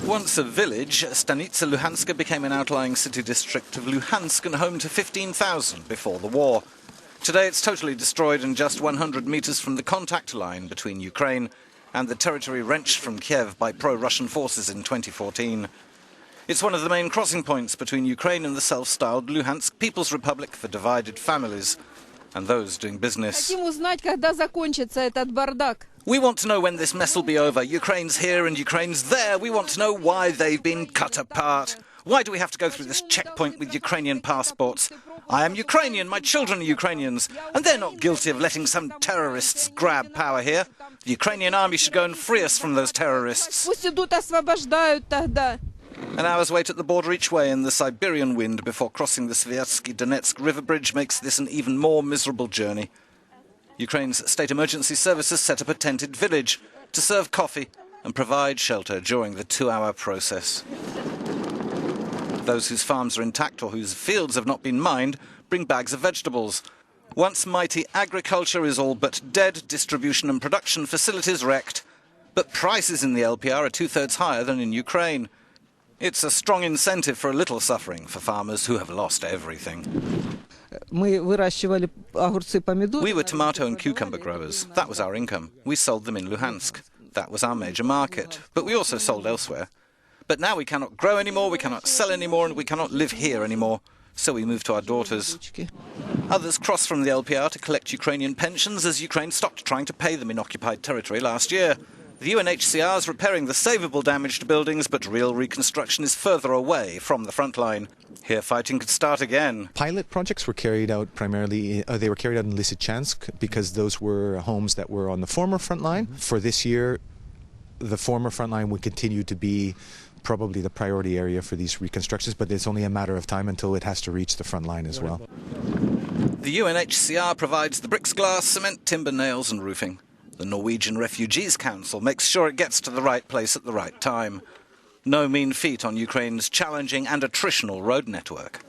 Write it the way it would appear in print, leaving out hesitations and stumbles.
Once a village, Stanitsa Luhanska became an outlying city district of Luhansk and home to 15,000 before the war. Today it's totally destroyed and just 100 meters from the contact line between Ukraine and the territory wrenched from Kyiv by pro-Russian forces in 2014. It's one of the main crossing points between Ukraine and the self-styled Luhansk Peoples Republic for divided families and those doing business. We want to know when this mess will be over. Ukraine's here and Ukraine's there. We want to know why they've been cut apart. Why do we have to go through this checkpoint with Ukrainian passports? I am Ukrainian, my children are Ukrainians, and they're not guilty of letting some terrorists grab power here. The Ukrainian army should go and free us from those terrorists. An hour's wait at the border each way in the Siberian wind before crossing the Sviatsky-Donetsk river bridge makes this an even more miserable journey. Ukraine's state emergency services set up a tented village to serve coffee and provide shelter during the 2-hour process. Those whose farms are intact or whose fields have not been mined bring bags of vegetables. Once mighty agriculture is all but dead, distribution and production facilities wrecked. But prices in the LPR are 2/3 higher than in Ukraine. It's a strong incentive for a little suffering for farmers who have lost everything. We were tomato and cucumber growers. That was our income. We sold them in Luhansk. That was our major market. But we also sold elsewhere. But now we cannot grow anymore, we cannot sell anymore, and we cannot live here anymore. So we moved to our daughters. Others crossed from the LPR to collect Ukrainian pensions as Ukraine stopped trying to pay them in occupied territory last year. The UNHCR is repairing the savable damaged buildings, but real reconstruction is further away from the front line. Here fighting could start again. Pilot projects were carried out primarily, they were carried out in Lysychansk because those were homes that were on the former front line. For this year, the former front line would continue to be probably the priority area for these reconstructions, but it's only a matter of time until it has to reach the front line as well. The UNHCR provides the bricks, glass, cement, timber, nails and roofing. The Norwegian Refugees Council makes sure it gets to the right place at the right time. No mean feat on Ukraine's challenging and attritional road network.